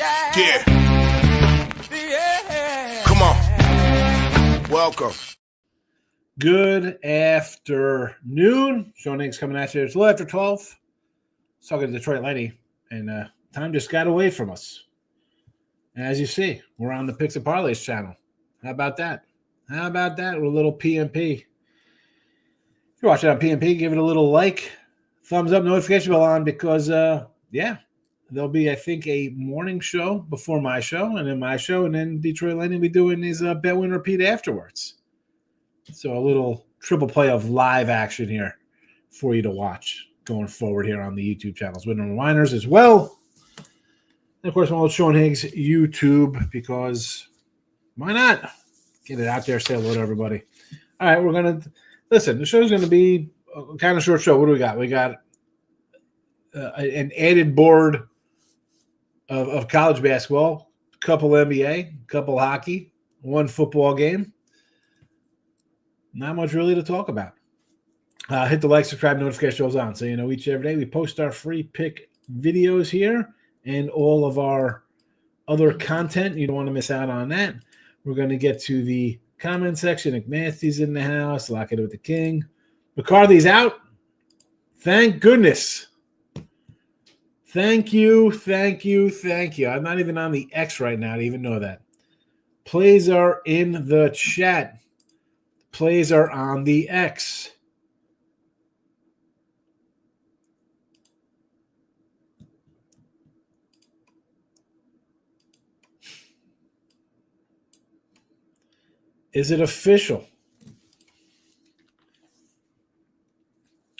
Yeah. Come on. Welcome. Good afternoon. Sean Higgs coming at you. It's a little after 12. I was talking to Detroit Lenny, and time just got away from us. And as you see, we're on the Picks and Parlays channel. How about that? How about that with a little PMP? If you're watching on PMP, give it a little like, thumbs up, notification bell on because, there'll be, I think, a morning show before my show, and then my show, and then Detroit Lenny will be doing his bet, win, repeat afterwards. So a little triple play of live action here for you to watch going forward here on the YouTube channels. Winner and Winers as well. And, of course, my old Sean Higgs YouTube because why not? Get it out there, say hello to everybody. All right, we're going to – listen, the show's going to be a kind of short show. What do we got? We got an added board of college basketball, a couple NBA, a couple hockey, one football game. Not much really to talk about. Hit the like, subscribe, notification bells on. So, you know, each and every day we post our free pick videos here and all of our other content. You don't want to miss out on that. We're going to get to the comment section. McNasty's in the house. Lock it with the king. McCarthy's out. Thank goodness. Thank you. I'm not even on the X right now to even know that. Plays are in the chat. Plays are on the X. Is it official?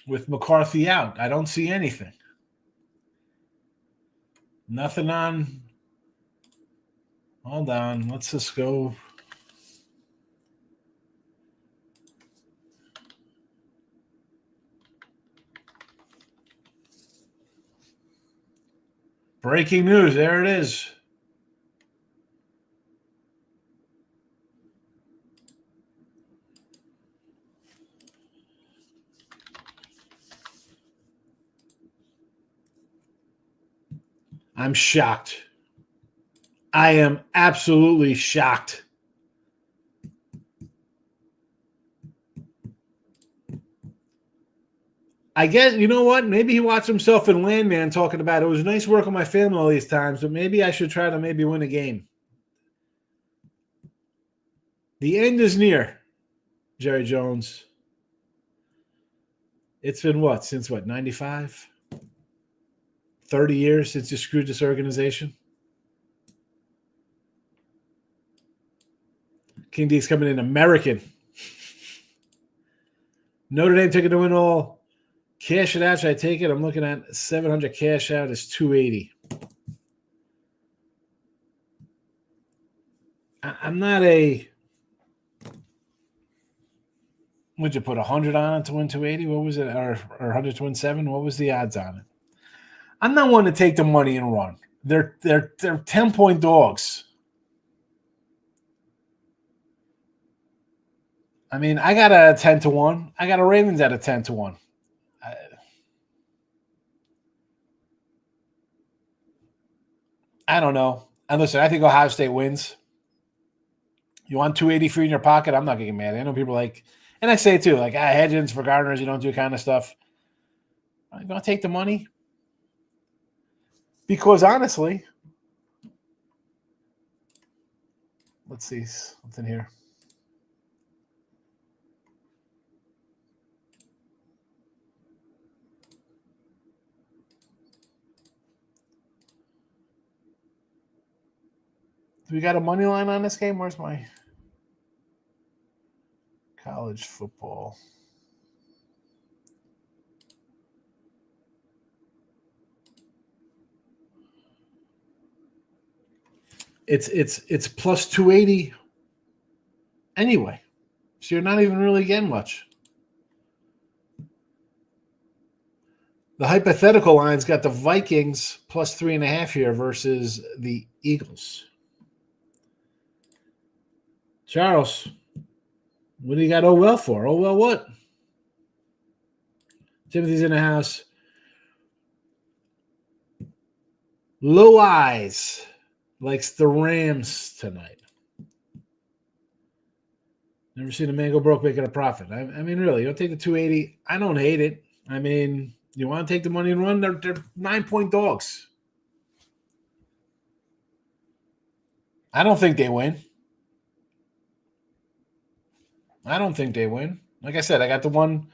With McCarthy out, I don't see anything. Nothing on. Hold on. Let's just go. Breaking news. There it is. I'm shocked. I am absolutely shocked. I guess, you know what? Maybe he watched himself in Landman talking about it was nice work on my family all these times, but maybe I should try to maybe win a game. The end is near, Jerry Jones. It's been what? Since what, 95? 30 years since you screwed this organization? King D's coming in American. Notre Dame taking to win all. Cash it out. Should I take it? I'm looking at 700 cash out is 280. I'm not a. Would you put 100 on it to win 280? What was it? Or 100 to win 7? What was the odds on it? I'm not one to take the money and run. They're 10-point dogs. I mean, I got a 10 to 1. I got a Ravens at a 10 to 1. I don't know. And listen, I think Ohio State wins. You want 280 free in your pocket? I'm not getting mad. I know people like, and I say it too, like, hedgings for gardeners, you don't do kind of stuff. I'm going to take the money. Because honestly, let's see something here. Do we got a money line on this game? Where's my college football? It's plus 280 anyway. So you're not even really getting much. The hypothetical line's got the Vikings plus 3.5 here versus the Eagles. Charles, what do you got well for? Well what? Timothy's in the house. Low eyes. likes the Rams tonight. Never seen a man go broke making a profit. I mean, really, you'll take the 280. I don't hate it. I mean, you want to take the money and run? They're 9-point dogs. I don't think they win. Like I said, I got the one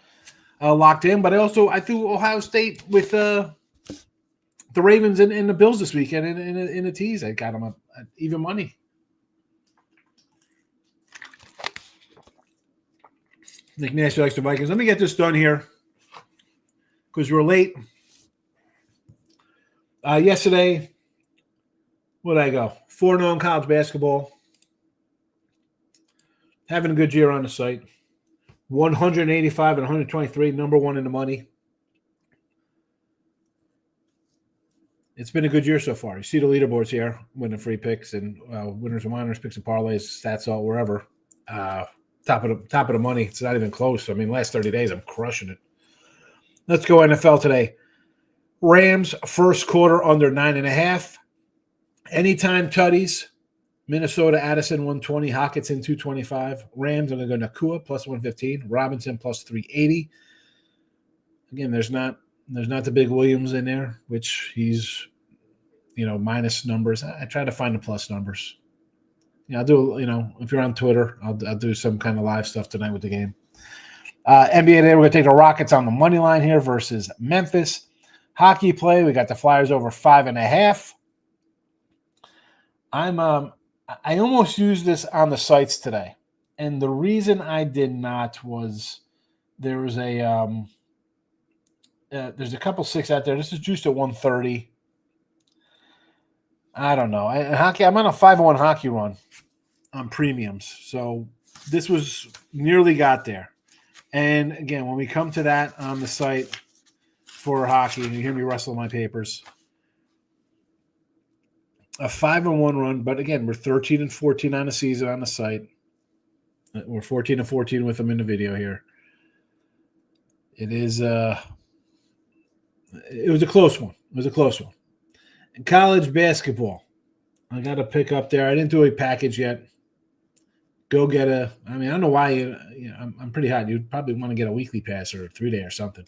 locked in, but I threw Ohio State with the Ravens and the Bills this weekend in a tease. I got them at even money. Nick Nash likes the Vikings. Let me get this done here because we're late. Yesterday, what did I go? 4-0 in college basketball. Having a good year on the site. 185 and 123, number one in the money. It's been a good year so far. You see the leaderboards here, winning free picks and winners and minors, picks and parlays, stats all wherever. Top of the money. It's not even close. I mean, last 30 days, I'm crushing it. Let's go NFL today. Rams first quarter under 9.5. Anytime tutties. Minnesota Addison 120, Hockenson 225. Rams are going to go Nakua plus 115. Robinson plus 380. Again, there's not the big Williams in there, which he's minus numbers. I try to find the plus numbers. I'll do, if you're on Twitter, I'll do some kind of live stuff tonight with the game. NBA today, we're going to take the Rockets on the money line here versus Memphis. Hockey play, we got the Flyers over 5.5. I almost used this on the sites today, and the reason I did not was there was there's a couple six out there. This is juiced at 130. I don't know. Hockey, I'm on a 5-1 hockey run on premiums, so this was nearly got there. And again, when we come to that on the site for hockey, and you hear me rustle my papers, a 5-1 run, but again, we're 13-14 on the season on the site. We're 14-14 with them in the video here. It is it was a close one. In college basketball, I got to pick up there. I didn't do a package yet. Go get I don't know why I'm pretty hot. You'd probably want to get a weekly pass or a 3-day or something.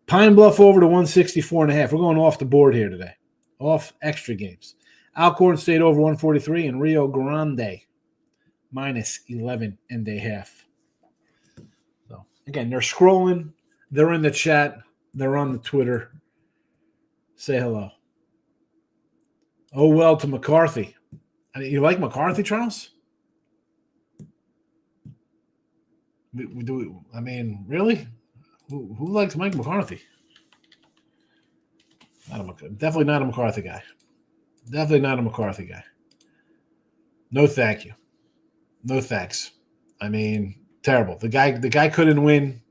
Pine Bluff over to 164.5. We're going off the board here today. Off extra games. Alcorn State over 143 and Rio Grande minus 11.5. So again, they're scrolling. They're in the chat. They're on the Twitter. Say hello. Oh, well, to McCarthy. You like McCarthy, Charles? Really? Who likes Mike McCarthy? Definitely not a McCarthy guy. Definitely not a McCarthy guy. No, thank you. No thanks. Terrible. The guy couldn't win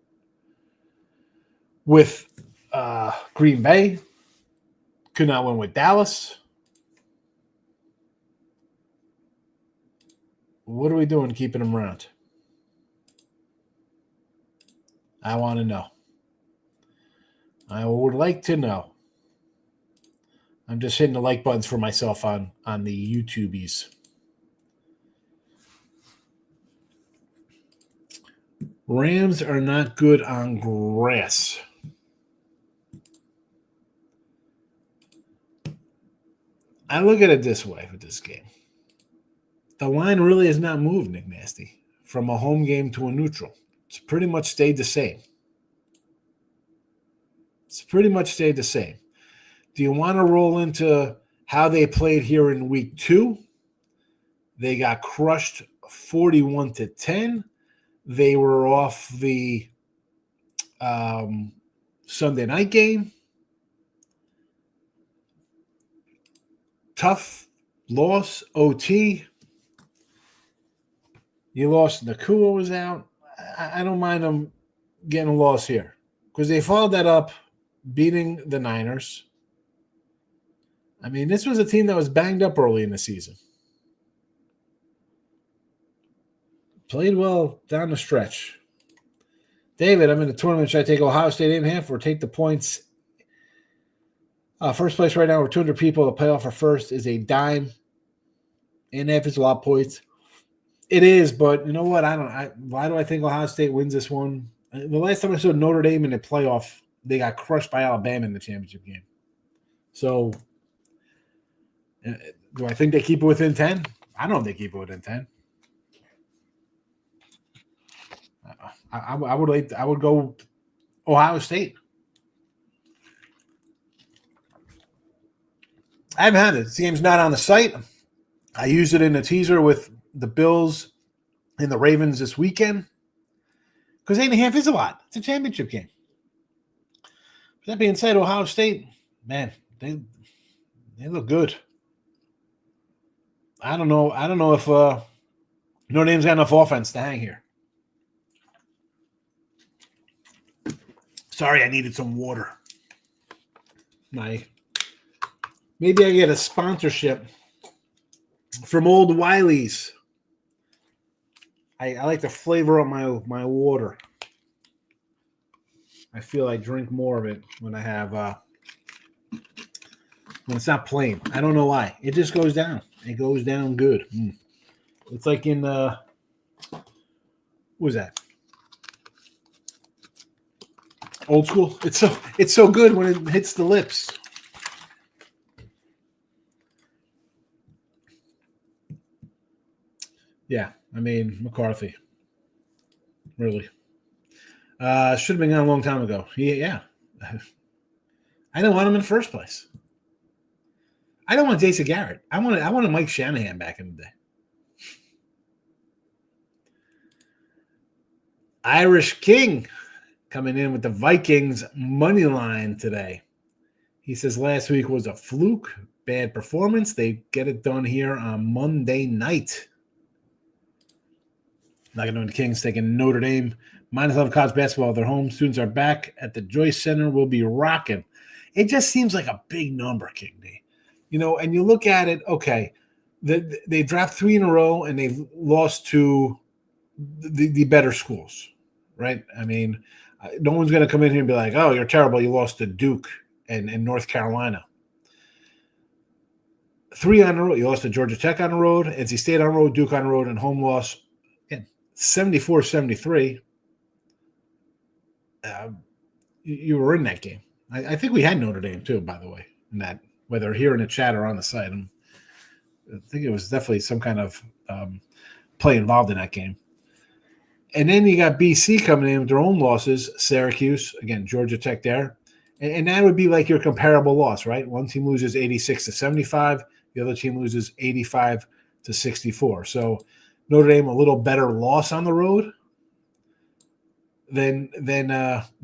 with Green Bay. Could not win with Dallas. What are we doing keeping him around? I want to know. I would like to know. I'm just hitting the like buttons for myself on the YouTubies. Rams are not good on grass. I look at it this way with this game. The line really has not moved, Nick Nasty, from a home game to a neutral. It's pretty much stayed the same. Do you want to roll into how they played here in week 2? They got crushed 41-10. They were off the Sunday night game. Tough loss, OT. You lost. Nakua was out. I don't mind them getting a loss here because they followed that up beating the Niners. This was a team that was banged up early in the season. Played well down the stretch. David, I'm in the tournament. Should I take Ohio State 8.5 or take the points? First place right now, we're 200 people. The playoff for first is a dime. 8.5 is a lot of points. It is, but you know what? Why do I think Ohio State wins this one? The last time I saw Notre Dame in the playoff, they got crushed by Alabama in the championship game. So, do I think they keep it within 10? I don't know if they keep it within 10. I would go Ohio State. I haven't had it. This game's not on the site. I used it in a teaser with the Bills and the Ravens this weekend because 8.5 is a lot. It's a championship game. That being said, Ohio State, man, they look good. I don't know if Notre Dame's got enough offense to hang here. Sorry, I needed some water. Maybe I get a sponsorship from Old Wiley's. I like to flavor up my water. I feel I drink more of it when I have when it's not plain. I don't know why. It just goes down. It goes down good. It's like in what was that? Old School. It's so good when it hits the lips. Yeah, I mean McCarthy. Really. Should have been gone a long time ago. Yeah. I didn't want him in the first place. I don't want Jason Garrett. I wanted Mike Shanahan back in the day. Irish King coming in with the Vikings money line today. He says last week was a fluke, bad performance. They get it done here on Monday night. Not going to win the Kings taking Notre Dame. -11 college basketball. Their home students are back at the Joyce Center. We'll be rocking. It just seems like a big number, King D. You know, and you look at it, okay, they dropped 3 in a row and they've lost to the better schools, right? I mean, no one's going to come in here and be like, oh, you're terrible. You lost to Duke and North Carolina. 3 on the road. You lost to Georgia Tech on the road, NC State on the road, Duke on the road, and home loss. 74-73. You were in that game. I think we had Notre Dame too, by the way, in that, whether here in the chat or on the site. I think it was definitely some kind of play involved in that game. And then you got BC coming in with their own losses. Syracuse, again, Georgia Tech there. And that would be like your comparable loss, right? One team loses 86-75. The other team loses 85-64. So Notre Dame a little better loss on the road than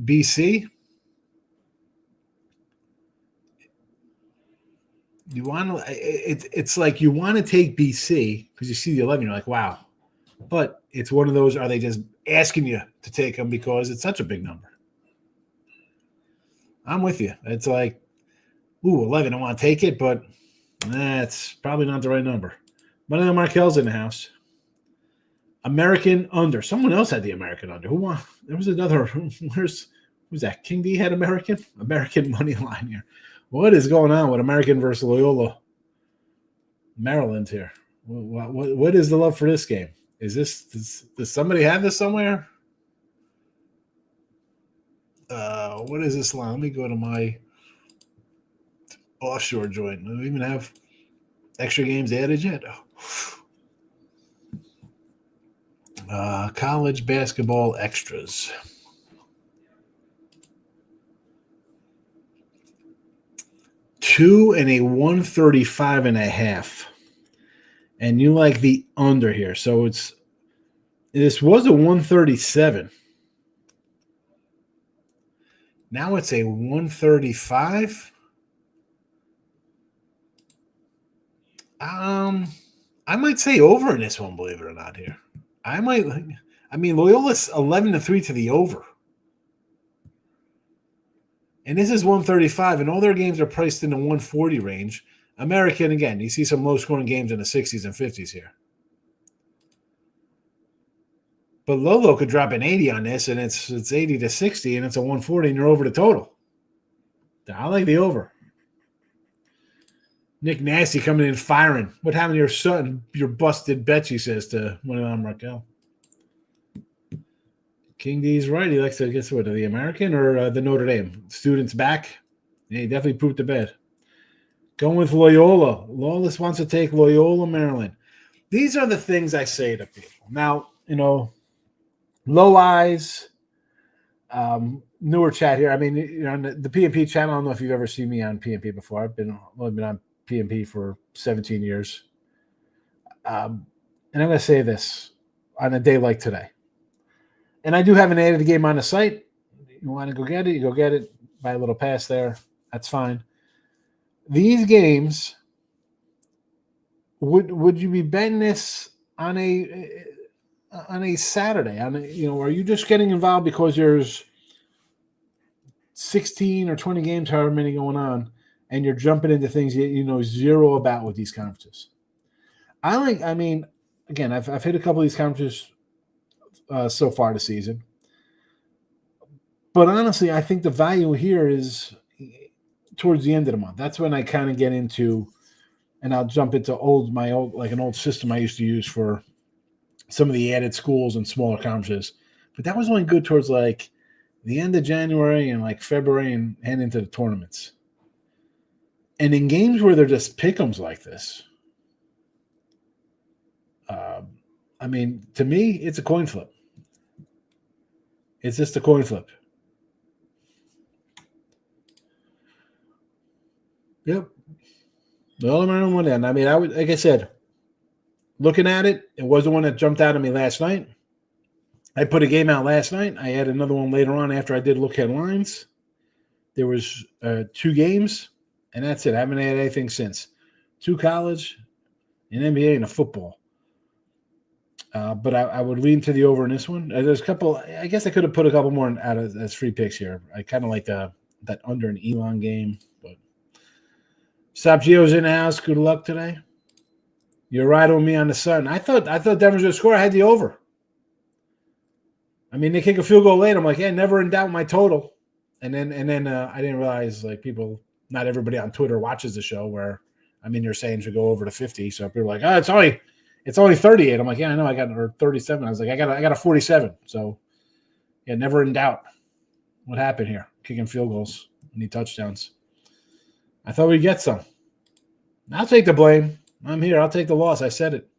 BC. You want to? It's like you want to take BC because you see the 11, you're like, wow. But it's one of those. Are they just asking you to take them because it's such a big number? I'm with you. It's like, 11. I want to take it, but it's probably not the right number. But Markel's in the house. American under. Someone else had the American under. Who won? There was another. Who's that? King D had American money line here. What is going on with American versus Loyola Maryland here? What is the love for this game? Does somebody have this somewhere? What is this line? Let me go to my offshore joint. Do we even have extra games added yet? College basketball extras. Two and a 135.5. And you like the under here. So this was a 137. Now it's a 135. I might say over in this one, believe it or not here. Loyola's 11-3 to the over. And this is 135, and all their games are priced in the 140 range. American, again, you see some low-scoring games in the 60s and 50s here. But Lolo could drop an 80 on this, and it's 80-60, and it's a 140, and you're over the total. I like the over. Nick Nasty coming in firing. What happened to your son? Your busted bet, she says to one of them, Raquel. King D's right. He likes to, guess what, the American or the Notre Dame? Students back. Yeah, he definitely pooped the bed. Going with Loyola. Lawless wants to take Loyola, Maryland. These are the things I say to people. Now, low eyes, newer chat here. I mean, on the PMP channel, I don't know if you've ever seen me on PMP before. I've only been on PMP for 17 years. And I'm going to say this on a day like today. And I do have an added game on the site. You want to go get it, you go get it. Buy a little pass there. That's fine. These games, would you be betting this on a Saturday? Are you just getting involved because there's 16 or 20 games, however many going on, and you're jumping into things you know zero about with these conferences? Again, I've hit a couple of these conferences so far this season. But honestly, I think the value here is towards the end of the month. That's when I kind of get into, and I'll jump into an old system I used to use for some of the added schools and smaller conferences. But that was only good towards like the end of January and like February and into the tournaments. And in games where they're just pick'ems like this, to me, it's a coin flip. It's just a coin flip. Yep. The All-American went in. Like I said, looking at it, it was the one that jumped out at me last night. I put a game out last night. I had another one later on after I did look at lines. There was 2 games, and that's it. I haven't had anything since. 2 college, an NBA, and a football. But I would lean to the over in this one. There's a couple. I guess I could have put a couple more out as free picks here. I kind of like that under an Elon game. But Sabgio's in the house. Good luck today. You're right on me on the Sun. I thought Denver's going to score. I had the over. They kick a field goal late. I'm like, yeah, never in doubt my total. And then I didn't realize not everybody on Twitter watches the show. Where you're saying should go over to 50. So people are like, oh, it's only 38. I'm like, yeah, I know. I got or 37. I was like, I got a 47. So yeah, never in doubt. What happened here? Kicking field goals, any touchdowns. I thought we'd get some. I'll take the blame. I'm here. I'll take the loss. I said it.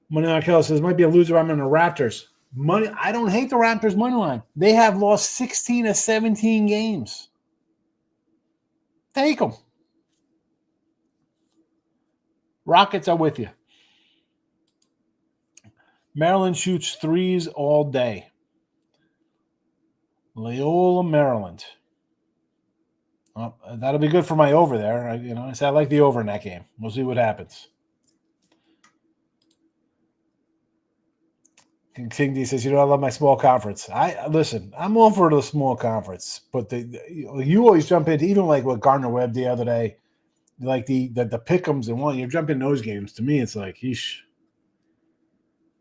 Money Arkel says, might be a loser. I'm in the Raptors. I don't hate the Raptors money line. They have lost 16 of 17 games. Take them. Rockets are with you. Maryland shoots threes all day. Loyola, Maryland. Well, that'll be good for my over there. I said I like the over in that game. We'll see what happens. King D says, I love my small conference. Listen, I'm all for the small conference, but you always jump into, even like what Gardner Webb the other day, like the pick'ems and one, you jump in those games. To me, it's like, yeesh.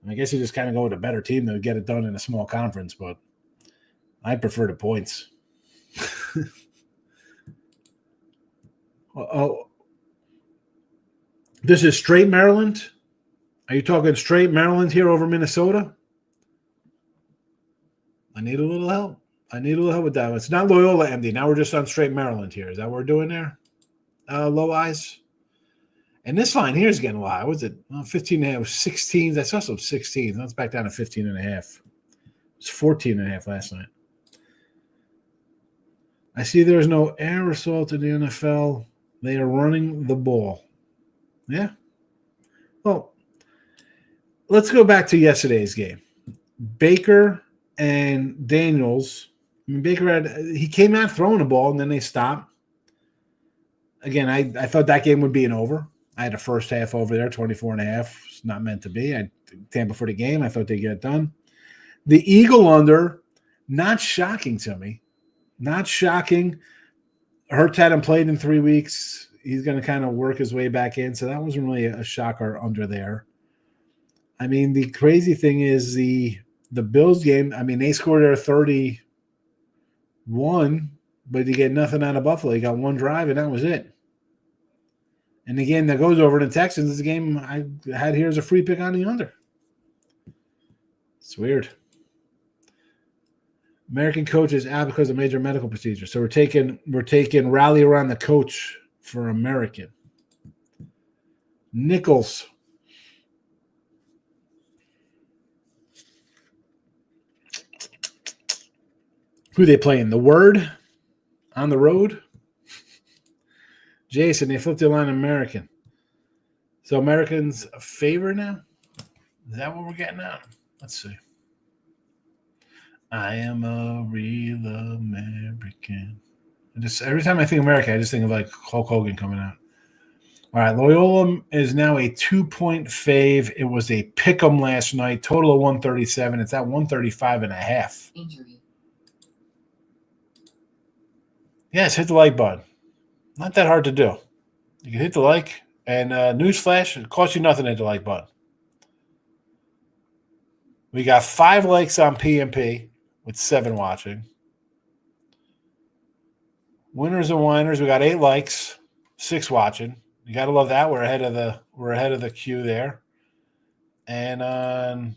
I guess you just kind of go with a better team to get it done in a small conference, but I prefer the points. This is straight Maryland? Are you talking straight Maryland here over Minnesota? I need a little help. With that. It's not Loyola, MD. Now we're just on straight Maryland here. Is that what we're doing there? Low eyes. And this line here is getting low. What was it? 15 and a half. 16. I saw some 16. That's back down to 15 and a half. It was 14 and a half last night. I see there's no air assault in the NFL. They are running the ball. Yeah. Well, let's go back to yesterday's game. Baker and Daniels. Baker he came out throwing the ball, and then they stopped. Again, I thought that game would be an over. I had a first half over there, 24 and a half. It's not meant to be. Tampa for the game. I thought they'd get it done. The Eagle under, not shocking to me. Not shocking. Hurts hadn't played in 3 weeks. He's going to kind of work his way back in. So that wasn't really a shocker under there. The crazy thing is the Bills game, they scored their 31, but you get nothing out of Buffalo. You got one drive, and that was it. And the game that goes over to the Texans is a game I had here as a free pick on the under. It's weird. American coach is out because of major medical procedure. So we're taking rally around the coach for American. Nichols. Who they playing? The Word on the road. Jason, they flipped the line American. So Americans a favor now? Is that what we're getting at? Let's see. I am a real American. Every time I think America, I just think of like Hulk Hogan coming out. All right, Loyola is now a 2-point fave. It was a pick 'em last night. Total of 137. It's at 135.5. Injury. Yes, hit the like button. Not that hard to do. You can hit the like. And newsflash, it costs you nothing to hit the like button. We got 5 likes on PMP with 7 watching. Winners and whiners, we got 8 likes, 6 watching. You got to love that. We're ahead of the queue there. And on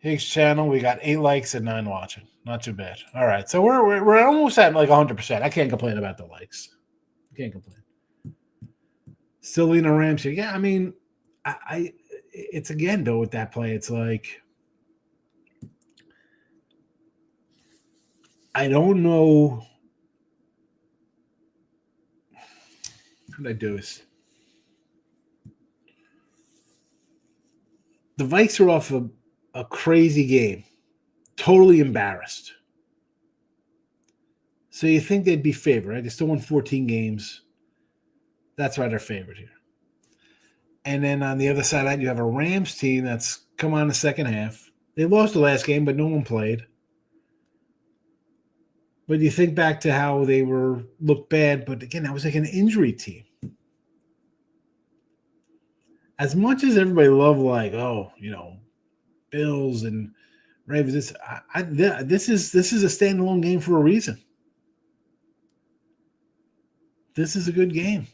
Higgs channel, we got 8 likes and 9 watching. Not too bad. All right, so we're almost at like 100%. I can't complain about the likes. I can't complain. Still leaning Rams here. Yeah, I mean, it's again though with that play, it's like I don't know. How did I do this? The Vikes are off a crazy game. Totally embarrassed. So you think they'd be favored, right? They still won 14 games. That's why they're favored here. And then on the other side, you have a Rams team that's come on the second half. They lost the last game, but no one played. But you think back to how they looked bad, but again, that was like an injury team. As much as everybody loved, like, Bills and Ravens, this is a standalone game for a reason. This is a good game.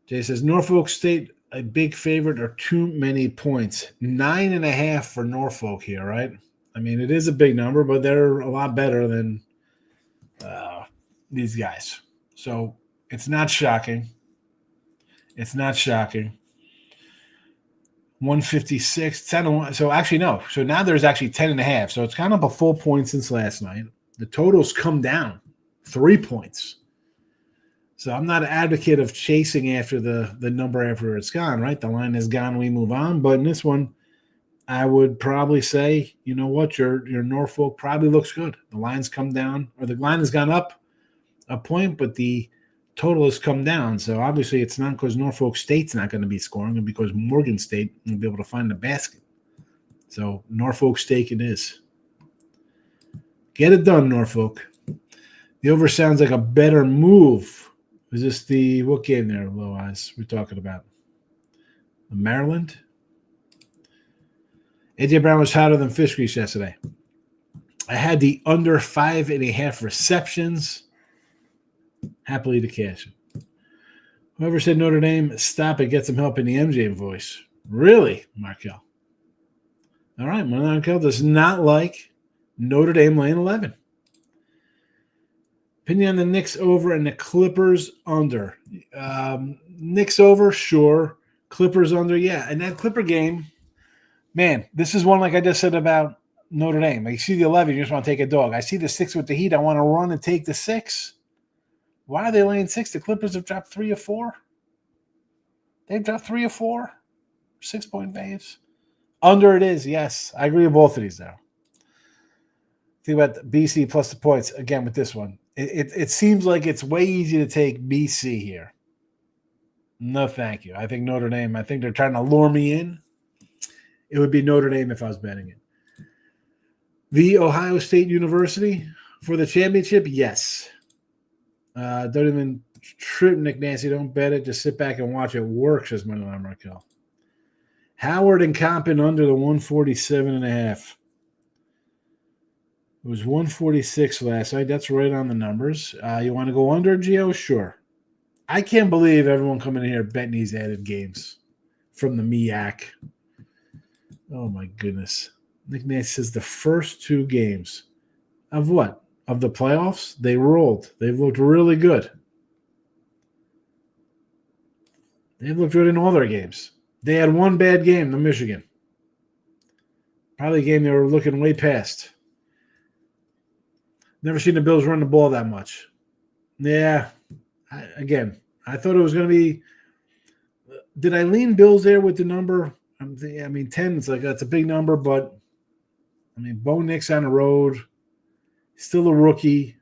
Jay says Norfolk State a big favorite or too many points. 9.5 for Norfolk here, right? I mean, it is a big number, but they're a lot better than these guys. So it's not shocking. It's not shocking. 156, 10-1. So actually, no. So now there's actually 10.5. So it's kind of a full point since last night. The totals come down 3 points. So I'm not an advocate of chasing after the number after it's gone, right? The line is gone, we move on. But in this one, I would probably say, you know what, your Norfolk probably looks good. The line's come down, or the line has gone up a point, but the total has come down. So obviously it's not because Norfolk State's not going to be scoring, and because Morgan State will be able to find the basket. So Norfolk State it is. Get it done, Norfolk. The over sounds like a better move. Is this what game there, Low Eyes, we're talking about? Maryland? AJ Brown was hotter than fish grease yesterday. I had the under 5.5 receptions. Happily to cash it. Whoever said Notre Dame, stop it, get some help in the MJ voice. Really, Markel? All right, Markel does not like Notre Dame laying 11. Opinion on the Knicks over and the Clippers under. Knicks over, sure. Clippers under, yeah. And that Clipper game, man, this is one like I just said about Notre Dame. You see the 11, you just want to take a dog. I see the 6 with the Heat. I want to run and take the 6. Why are they laying 6? The Clippers have dropped 3 or 4. They've dropped 3 or 4. 6-point faves. Under it is, yes. I agree with both of these, though. Think about the BC plus the points, again, with this one. It seems like it's way easy to take BC here. No, thank you. I think Notre Dame, I think they're trying to lure me in. It would be Notre Dame if I was betting it. The Ohio State University for the championship, yes. Don't even trip, Nick Nancy. Don't bet it. Just sit back and watch it work, says Manuel Markel. Howard and Compton under the 147.5. It was 146 last night. That's right on the numbers. You want to go under, Gio? Sure. I can't believe everyone coming in here betting these added games from the MEAC. Oh, my goodness. Nick Nate says the first two games of what? Of the playoffs? They rolled. They've looked really good. They've looked good in all their games. They had one bad game, the Michigan. Probably a game they were looking way past. Never seen the Bills run the ball that much. Yeah. I thought it was going to be – did I lean Bills there with the number? 10 is that's a big number, but, Bo Nix on the road, still a rookie.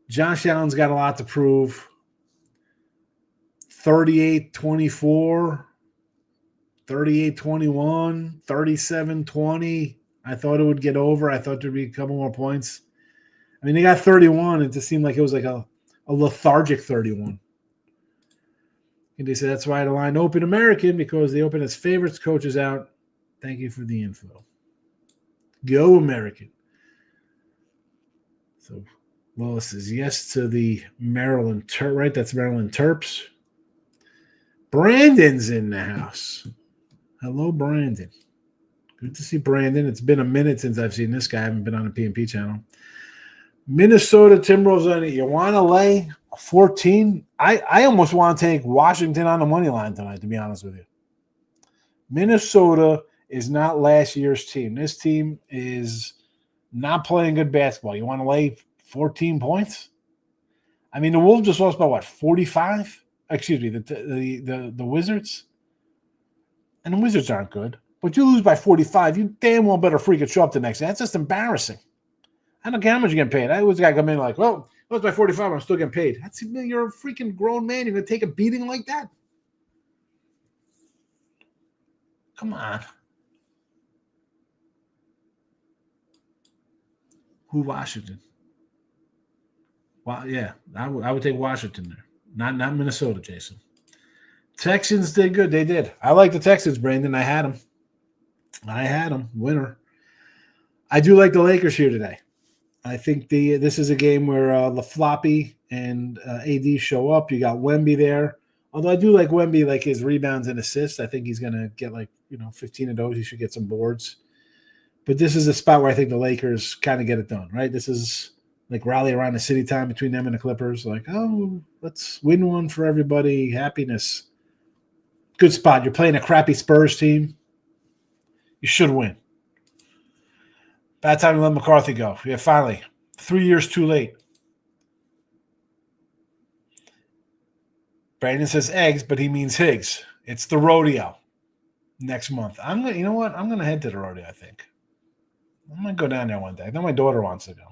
Josh Allen's got a lot to prove. 38-24, 38-21, 37-20. I thought it would get over. I thought there'd be a couple more points. They got 31. It just seemed like it was like a lethargic 31. And they said that's why the line opened American, because they open as favorites, coaches out. Thank you for the info. Go American. So Lois says yes to the Maryland Terps, right? That's Maryland Terps. Brandon's in the house. Hello, Brandon. Good to see Brandon. It's been a minute since I've seen this guy. I haven't been on the PMP channel. Minnesota Timberwolves on it. You want to lay 14? I almost want to take Washington on the money line tonight, to be honest with you. Minnesota is not last year's team. This team is not playing good basketball. You want to lay 14 points? The Wolves just lost by what, 45? Excuse me, the Wizards. And the Wizards aren't good. But you lose by 45, you damn well better freaking show up the next day. That's just embarrassing. I don't care how much you're getting paid. I always got to come in like, well, it was by 45, I'm still getting paid. You're a freaking grown man. You're going to take a beating like that? Come on. Who, Washington? Well, yeah, I would take Washington there. Not Minnesota, Jason. Texans did good. They did. I like the Texans, Brandon. I had them. Winner. I do like the Lakers here today. I think this is a game where LaFloppy and AD show up. You got Wemby there. Although I do like Wemby, like his rebounds and assists. I think he's going to get 15 of those. He should get some boards. But this is a spot where I think the Lakers kind of get it done, right? This is like rally around the city time between them and the Clippers. Like, oh, let's win one for everybody. Happiness. Good spot. You're playing a crappy Spurs team. You should win. Bad time to let McCarthy go. Yeah, finally. 3 years too late. Brandon says eggs, but he means Higgs. It's the rodeo next month. You know what? I'm gonna head to the rodeo, I think. I'm gonna go down there one day. I know my daughter wants to go.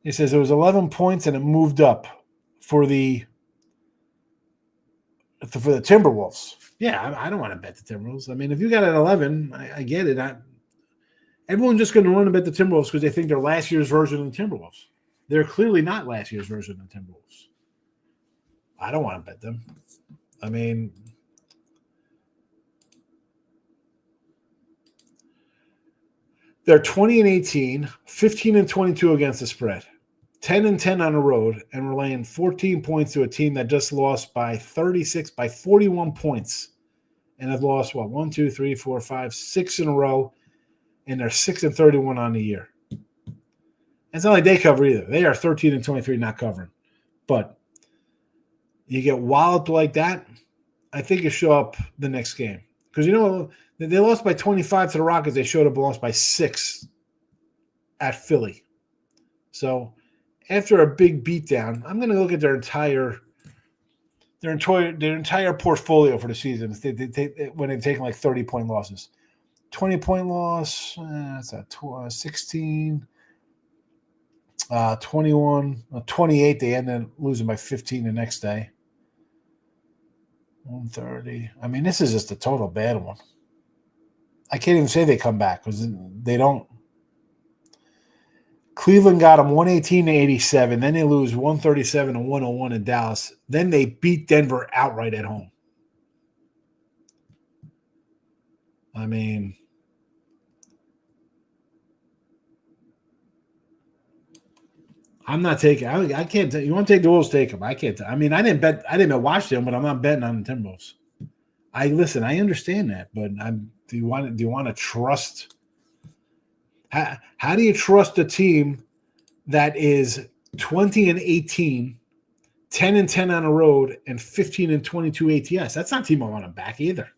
He says it was 11 points and it moved up for the Timberwolves. Yeah, I don't want to bet the Timberwolves. If you got it at 11, I get it. Everyone's just going to run and bet the Timberwolves because they think they're last year's version of the Timberwolves. They're clearly not last year's version of the Timberwolves. I don't want to bet them. They're 20-18, 15-22 against the spread, 10-10 on the road, and we're laying 14 points to a team that just lost by 41 points, and have lost 1, 2, 3, 4, 5, 6 in a row. And they're 6-31 on the year. It's not like they cover either. They are 13-23 not covering. But you get walloped like that, I think you show up the next game. Because they lost by 25 to the Rockets. They showed up and lost by 6 at Philly. So after a big beatdown, I'm going to look at their entire portfolio for the season when they've taken 30-point losses. 20-point loss, that's at 16, 21, 28. They ended up losing by 15 the next day. 130. This is just a total bad one. I can't even say they come back because they don't. Cleveland got them 118-87. Then they lose 137-101 in Dallas. Then they beat Denver outright at home. I'm not taking. I can't. You want to take the Wolves? Take them. I can't. I mean, I didn't bet Washington, but I'm not betting on the Timberwolves. I understand that, but do you want to trust? How do you trust a team that is 20-18, 10-10 on the road, and 15-22 ATS? That's not a team I want to back either.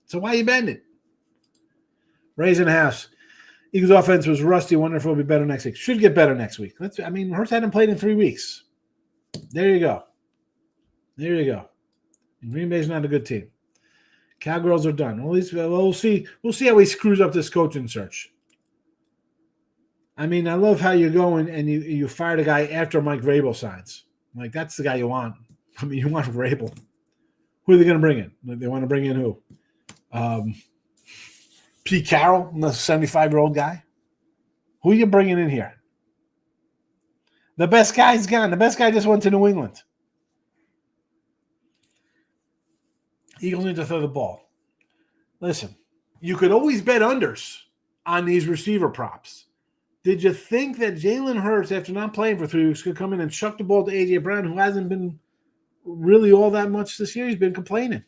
So why are you betting it? Raising a house. Eagles offense was rusty. Wonder if it'll be better next week. Should get better next week. Hurts hadn't played in 3 weeks. There you go. And Green Bay's not a good team. Cowgirls are done. Well, at least we'll see. We'll see how he screws up this coaching search. I mean, I love how you go and you fire the guy after Mike Vrabel signs. Like, that's the guy you want. I mean, you want Vrabel. Who are they going to bring in? They want to bring in who? Pete Carroll, the 75-year-old guy. Who are you bringing in here? The best guy's gone. The best guy just went to New England. Eagles need to throw the ball. Listen, you could always bet unders on these receiver props. Did you think that Jalen Hurts, after not playing for 3 weeks, could come in and chuck the ball to A.J. Brown, who hasn't been really all that much this year? He's been complaining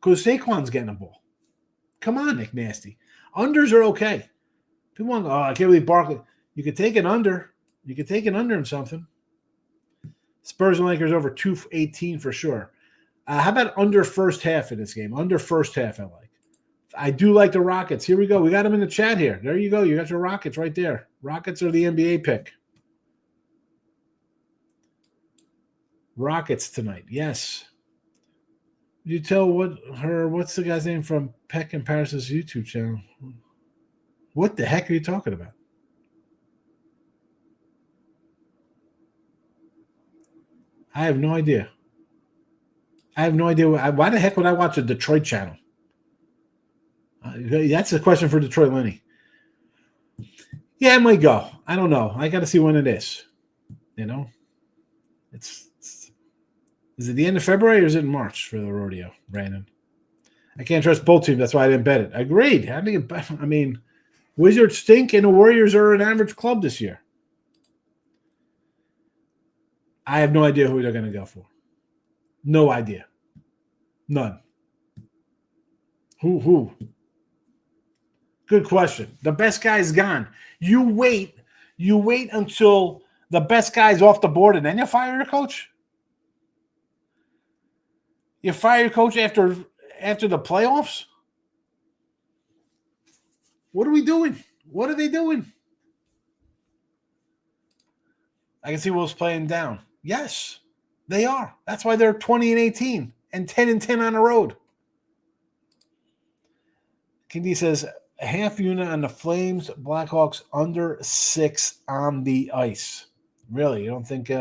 because Saquon's getting the ball. Come on, Nick Nasty. Unders are okay. People want to go, I can't believe Barkley. You could take an under. You could take an under in something. Spurs and Lakers over 218 for sure. How about under first half in this game? Under first half, I like. I do like the Rockets. Here we go. We got them in the chat here. There you go. You got your Rockets right there. Rockets are the NBA pick. Rockets tonight. Yes. You tell what's the guy's name from Peck and Paris's YouTube channel? What the heck are you talking about? I have no idea. Why the heck would I watch a Detroit channel? That's a question for Detroit Lenny. Yeah, it might go. I don't know. I got to see when it is. You know, is it the end of February or is it in March for the rodeo, Brandon? I can't trust both teams. That's why I didn't bet it. Agreed. I mean, Wizards stink and the Warriors are an average club this year. I have no idea who they're going to go for. No idea. None. Who? Good question. The best guy is gone. You wait until the best guy's off the board and then you fire your coach? You fire your coach after the playoffs? What are we doing? What are they doing? I can see Will's playing down. Yes, they are. That's why they're 20-18 and 10-10 on the road. Kindy says, half unit on the Flames, Blackhawks under 6 on the ice. Really? You don't think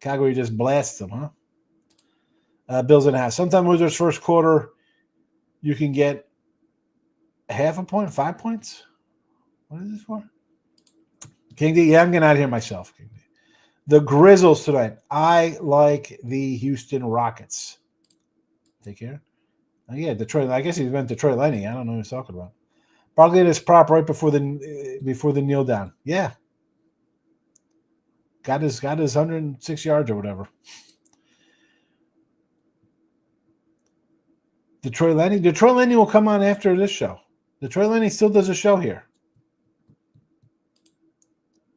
Calgary just blasts them, huh? Bills in half. Sometimes Wizards first quarter, you can get half a point, 5 points. What is this for? King D, yeah, I'm getting out of here myself. King D. The Grizzlies tonight. I like the Houston Rockets. Take care. Oh, yeah, Detroit. I guess he meant Detroit Lightning. I don't know what he's talking about. Barkley had his prop right before the kneel down. Yeah. Got his 106 yards or whatever. Detroit Lenny will come on after this show. Detroit Lenny still does a show here.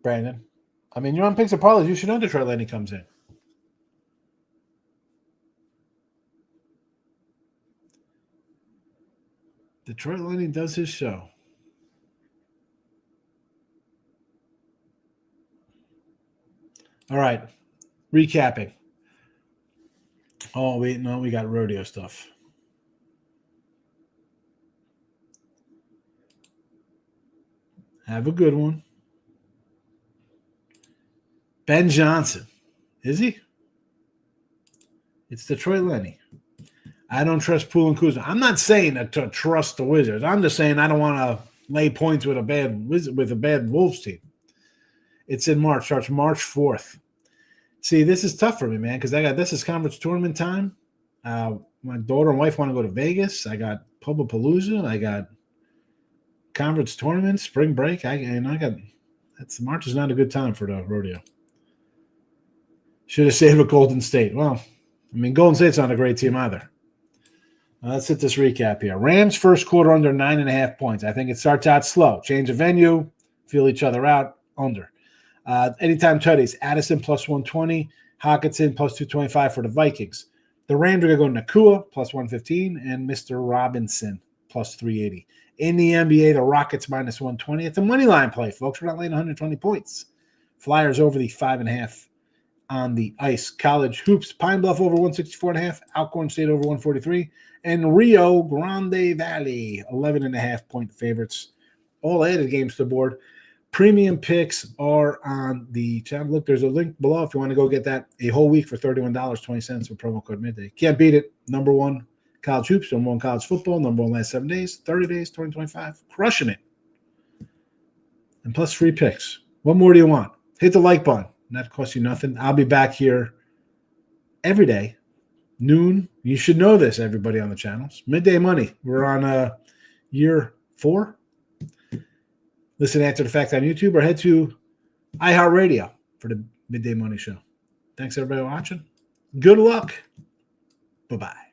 Brandon. I mean, you're on Picks and Parlays. You should know Detroit Lenny comes in. Detroit Lenny does his show. All right. Recapping. Oh, wait. No, we got rodeo stuff. Have a good one. Ben Johnson. Is he? It's Detroit Lenny. I don't trust Poole and Kuzma. I'm not saying to trust the Wizards. I'm just saying I don't want to lay points with a bad Wolves team. It's in March. Starts March 4th. See, this is tough for me, man, because this is conference tournament time. My daughter and wife want to go to Vegas. I got Pubapalooza. I got conference tournament, spring break. March is not a good time for the rodeo. Should have stayed with Golden State. Well, I mean, Golden State's not a great team either. Let's hit this recap here. Rams first quarter under 9.5 points. I think it starts out slow. Change of venue, feel each other out, under. Anytime tutties, Addison plus 120, Hawkinson plus 225 for the Vikings. The Rams are going to go Nakua plus 115 and Mr. Robinson plus 380. In the NBA, the Rockets minus 120. It's a money line play, folks. We're not laying 120 points. Flyers over the 5.5 on the ice. College hoops, Pine Bluff over 164.5, Alcorn State over 143, and Rio Grande Valley 11.5 point favorites. All added games to the board. Premium picks are on the channel. Look, there's a link below if you want to go get that a whole week for $31.20 with promo code midday. Can't beat it. Number one college hoops, number one college football, number one last 7 days, 30 days, 2025. Crushing it. And plus free picks. What more do you want? Hit the like button. That costs you nothing. I'll be back here every day, noon. You should know this, everybody on the channels. Midday Money. We're on year 4. Listen after the fact on YouTube or head to iHeartRadio for the Midday Money Show. Thanks, everybody, watching. Good luck. Bye-bye.